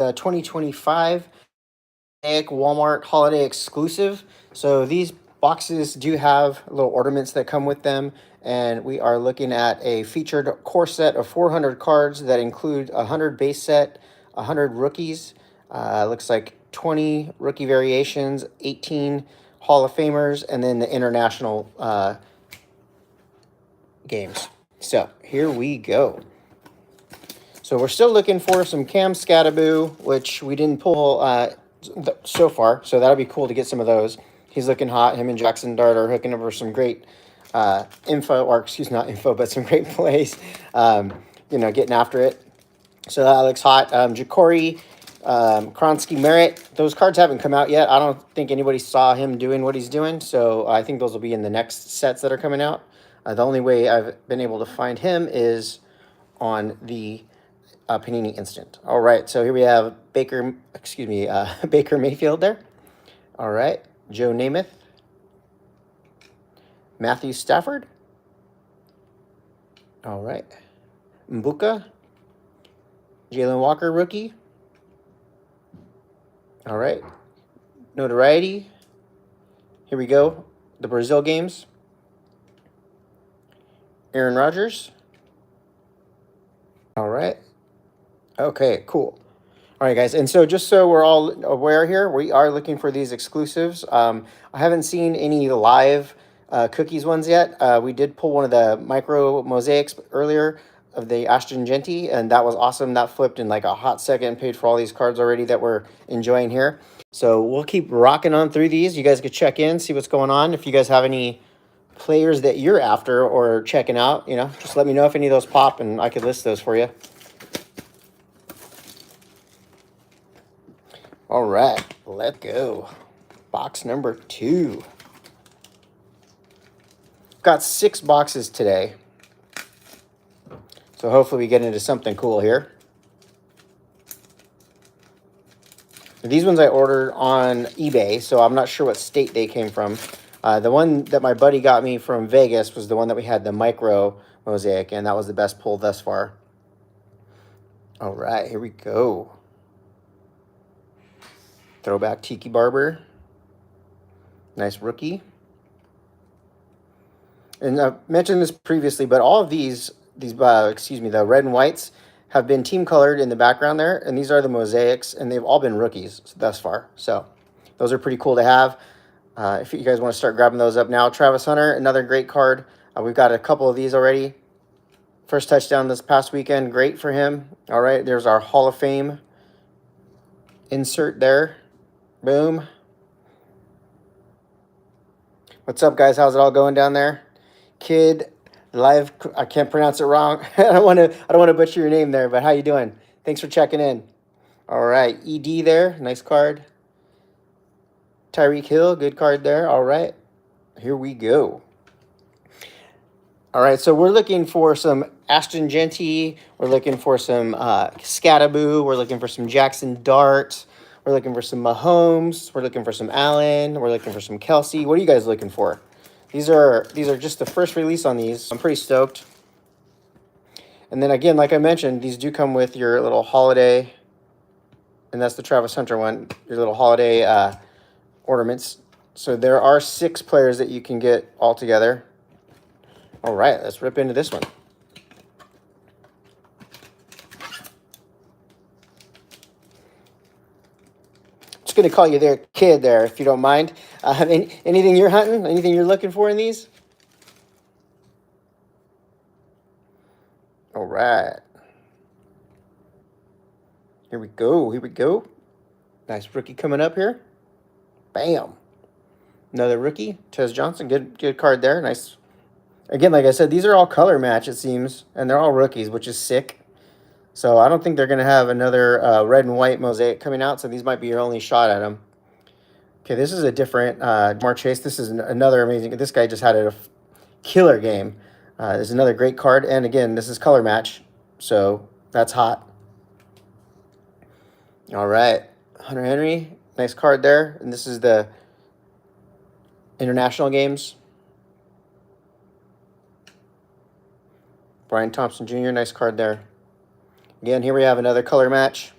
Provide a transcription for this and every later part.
the 2025 Walmart holiday exclusive. So these boxes do have little ornaments that come with them, and we are looking at a featured core set of 400 cards that include 100 base set, 100 rookies. Looks like 20 rookie variations, 18 Hall of Famers, and then the international games. So here we go. So we're still looking for some Cam Scataboo, which we didn't pull so far. So that'll be cool to get some of those. He's looking hot. Him and Jackson Dart are hooking over some great info, or excuse me, not info, but some great plays. Getting after it. So that looks hot. Ja'Cory, Kronsky, Merritt. Those cards haven't come out yet. I don't think anybody saw him doing what he's doing. So I think those will be in the next sets that are coming out. The only way I've been able to find him is on the Panini Instant. All right, so here we have Baker Mayfield there. All right, Joe Namath, Matthew Stafford. All right, Mbuka, Jalen Walker rookie. All right, notoriety. Here we go, the Brazil games. Aaron Rodgers. All right. Okay, cool. All right, guys. And so just so we're all aware here, we are looking for these exclusives. I haven't seen any live cookies ones yet. We did pull one of the micro mosaics earlier of the Ashton Genty, and that was awesome. That flipped in like a hot second, paid for all these cards already that we're enjoying here. So we'll keep rocking on through these. You guys could check in, see what's going on. If you guys have any players that you're after or checking out, just let me know if any of those pop, and I could list those for you. All right, let's go. Box number 2. Got 6 boxes today. So hopefully we get into something cool here. These ones I ordered on eBay, so I'm not sure what state they came from. The one that my buddy got me from Vegas was the one that we had the micro mosaic, and that was the best pull thus far. All right, here we go. Throwback Tiki Barber. Nice rookie. And I've mentioned this previously, but all of these the red and whites have been team colored in the background there, and these are the mosaics, and they've all been rookies thus far. So those are pretty cool to have. If you guys want to start grabbing those up now. Travis Hunter, another great card. We've got a couple of these already. First touchdown this past weekend. Great for him. All right, there's our Hall of Fame insert there. Boom. What's up, guys? How's it all going down there? Kid Live, I can't pronounce it wrong. I don't want to butcher your name there, but how you doing? Thanks for checking in. All right, ED there, nice card. Tyreek Hill, good card there. All right, here we go. All right, so we're looking for some Ashton Genty. We're looking for some Scataboo. We're looking for some Jackson Dart. We're looking for some Mahomes. We're looking for some Allen. We're looking for some Kelsey. What are you guys looking for? These are just the first release on these. I'm pretty stoked. And then again, like I mentioned, these do come with your little holiday, and that's the Travis Hunter one, your little holiday ornaments. So there are 6 players that you can get all together. All right, let's rip into this one. Just going to call you their kid there, if you don't mind. Anything you're hunting? Anything you're looking for in these? All right. Here we go. Here we go. Nice rookie coming up here. Bam. Another rookie. Tez Johnson. Good card there. Nice. Again, like I said, these are all color match, it seems. And they're all rookies, which is sick. So I don't think they're going to have another red and white mosaic coming out. So these might be your only shot at them. Okay, this is a different Jamar Chase. This is another amazing. This guy just had a killer game. There's another great card. And again, this is color match. So that's hot. All right. Hunter Henry. Nice card there. And this is the international games. Brian Thompson Jr. Nice card there. Again, here we have another color match.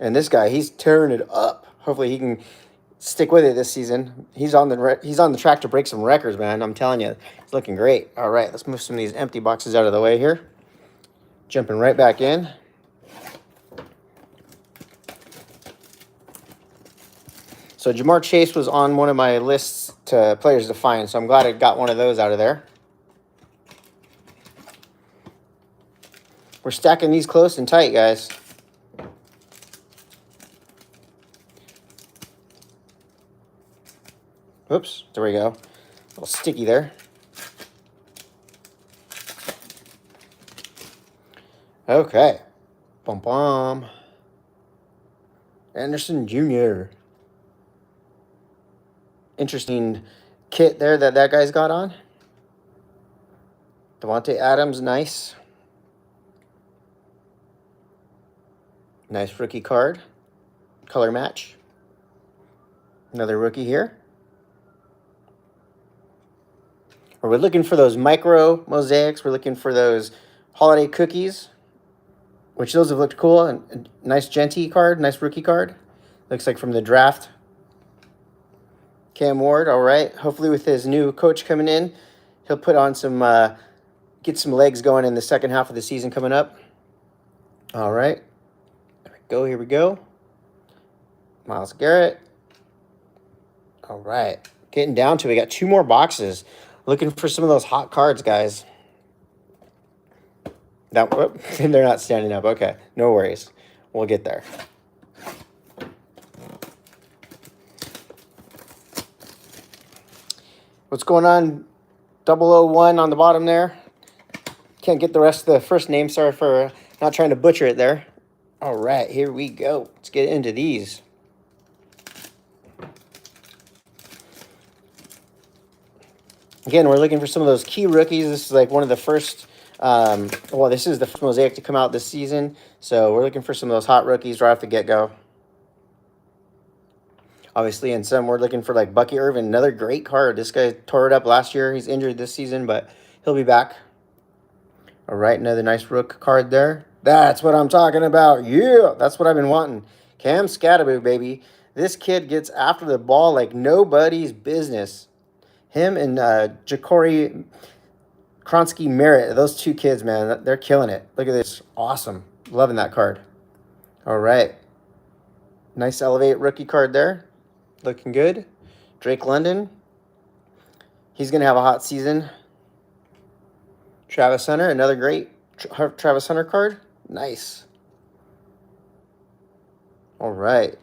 And this guy, he's tearing it up. Hopefully he can stick with it this season. He's on the track to break some records, man. I'm telling you, it's looking great. All right, let's move some of these empty boxes out of the way here. Jumping right back in. So Jamar Chase was on one of my lists to players to find, so I'm glad I got one of those out of there. We're stacking these close and tight, guys. Oops, there we go. A little sticky there. Okay. Bum bum. Anderson Jr. Interesting kit there that guy's got on. Devontae Adams, nice. Nice rookie card. Color match. Another rookie here. We're looking for those micro mosaics. We're looking for those holiday cookies, which those have looked cool. And nice Genty card, nice rookie card. Looks like from the draft. Cam Ward, all right. Hopefully with his new coach coming in, he'll put on some, get some legs going in the second half of the season coming up. All right. There we go, here we go. Myles Garrett. All right. Getting down to it. We got 2 more boxes. Looking for some of those hot cards, guys. That they're not standing up. Okay, no worries. We'll get there. What's going on? 001 on the bottom there. Can't get the rest of the first name. Sorry for not trying to butcher it there. All right, here we go. Let's get into these. Again, we're looking for some of those key rookies. This is like one of the first, well, this is the first Mosaic to come out this season. So we're looking for some of those hot rookies right off the get-go. Obviously, and some we're looking for like Bucky Irvin, another great card. This guy tore it up last year. He's injured this season, but he'll be back. All right, another nice rook card there. That's what I'm talking about. Yeah, that's what I've been wanting. Cam Scatterboo, baby. This kid gets after the ball like nobody's business. Him and Ja'Cory Kronsky Merritt, those 2 kids, man, they're killing it. Look at this. Awesome. Loving that card. All right. Nice Elevate rookie card there. Looking good. Drake London. He's going to have a hot season. Travis Hunter, another great Travis Hunter card. Nice. All right.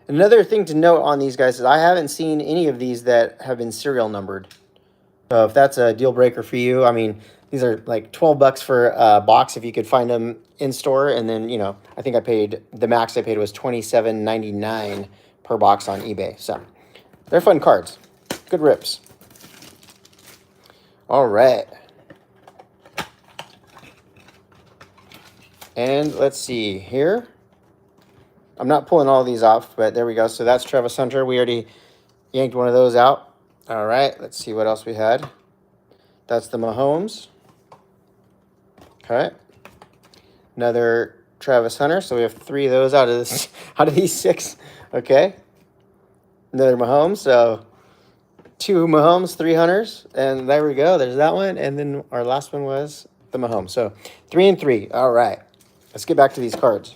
Another thing to note on these guys is I haven't seen any of these that have been serial numbered. So if that's a deal breaker for you, I mean, these are like $12 for a box if you could find them in store. And then, you know, I think the max I paid was $27.99 per box on eBay. So they're fun cards. Good rips. All right. And let's see here. I'm not pulling all these off, but there we go. So that's Travis Hunter. We already yanked one of those out. All right, let's see what else we had. That's the Mahomes. Okay. Another Travis Hunter. So we have 3 of those out of this, out of these 6. Okay. Another Mahomes. So 2 Mahomes, 3 Hunters. And there we go. There's that one. And then our last one was the Mahomes. So 3 and 3. All right. Let's get back to these cards.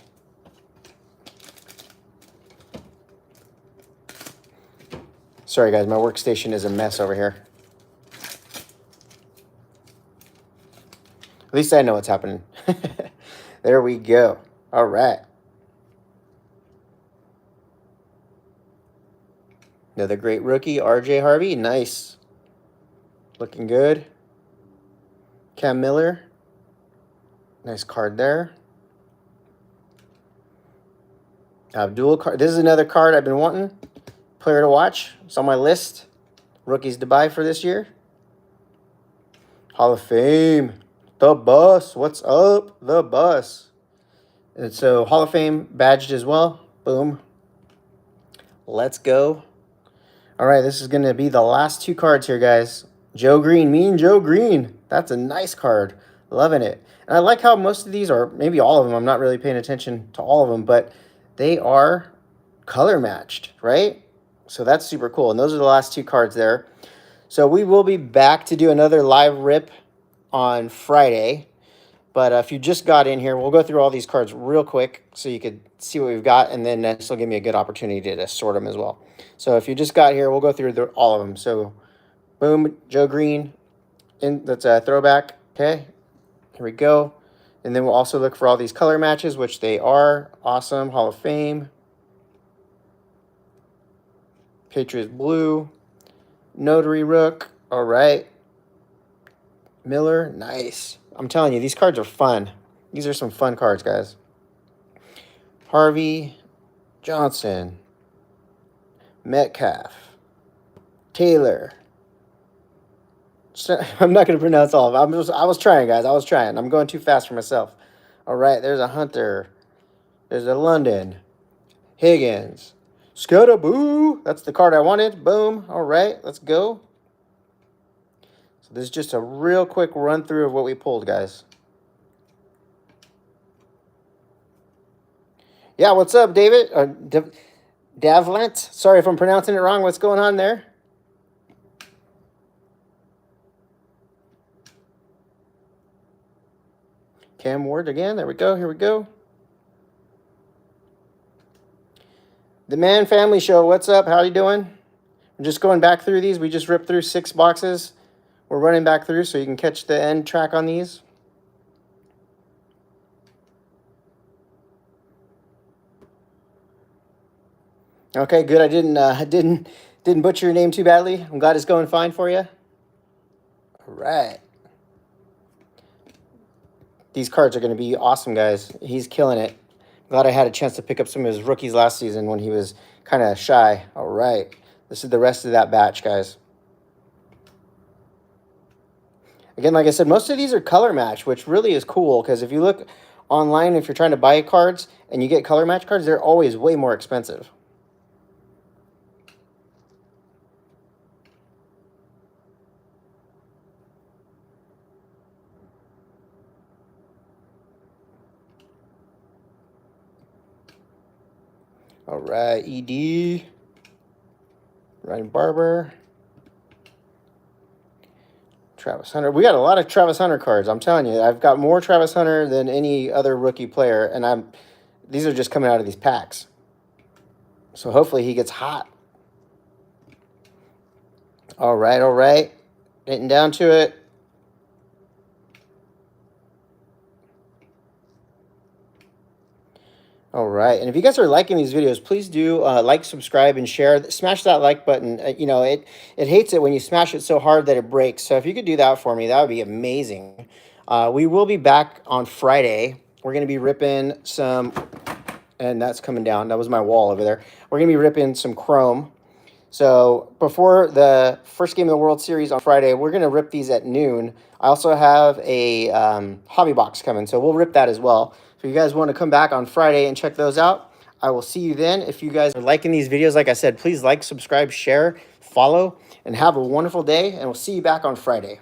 Sorry, guys, my workstation is a mess over here. At least I know what's happening. There we go. All right. Another great rookie, R.J. Harvey. Nice. Looking good. Cam Miller. Nice card there. Abdul card. This is another card I've been wanting. Player to watch. It's on my list. Rookies to buy for this year. Hall of Fame. The Bus. What's up? The Bus. And so Hall of Fame badged as well. Boom. Let's go. All right, this is going to be the last 2 cards here, guys. Joe Green. Me and Joe Green. That's a nice card. Loving it. And I like how most of these, or maybe all of them, I'm not really paying attention to all of them, but they are color matched, right? So that's super cool. And those are the last 2 cards there. So we will be back to do another live rip on Friday. But if you just got in here, we'll go through all these cards real quick so you could see what we've got, and then this will give me a good opportunity to sort them as well. So if you just got here, we'll go through all of them. So boom, Joe Green, that's a throwback. Okay, here we go. And then we'll also look for all these color matches, which they are. Awesome, Hall of Fame. Patriots blue. Notary Rook, all right. Miller, nice. I'm telling you, these cards are fun. These are some fun cards, guys. Harvey, Johnson, Metcalf, Taylor. I'm not going to pronounce all of them. I was trying, guys. I was trying. I'm going too fast for myself. All right, there's a Hunter. There's a London. Higgins. Scudaboo. That's the card I wanted. Boom. All right, let's go. So this is just a real quick run through of what we pulled, guys. Yeah, what's up, David? Davlant? Sorry if I'm pronouncing it wrong. What's going on there? Cam Ward again. There we go. Here we go. The Man Family Show. What's up? How you doing? I'm just going back through these. We just ripped through 6 boxes. We're running back through so you can catch the end track on these. Okay, good. I didn't butcher your name too badly. I'm glad it's going fine for you. All right. These cards are going to be awesome, guys. He's killing it. Glad I had a chance to pick up some of his rookies last season when he was kind of shy. All right. This is the rest of that batch, guys. Again, like I said, most of these are color match, which really is cool because if you look online, if you're trying to buy cards and you get color match cards, they're always way more expensive. All right, ED, Ryan Barber, Travis Hunter. We got a lot of Travis Hunter cards. I'm telling you, I've got more Travis Hunter than any other rookie player, and these are just coming out of these packs. So hopefully he gets hot. All right. Getting down to it. All right, and if you guys are liking these videos, please do like, subscribe, and share. Smash that like button. You know, it hates it when you smash it so hard that it breaks. So if you could do that for me, that would be amazing. We will be back on Friday. We're going to be ripping some, and that's coming down. That was my wall over there. We're going to be ripping some Chrome. So before the first game of the World Series on Friday, we're going to rip these at noon. I also have a hobby box coming, so we'll rip that as well. So if you guys want to come back on Friday and check those out, I will see you then. If you guys are liking these videos, like I said, please like, subscribe, share, follow, and have a wonderful day, and we'll see you back on Friday.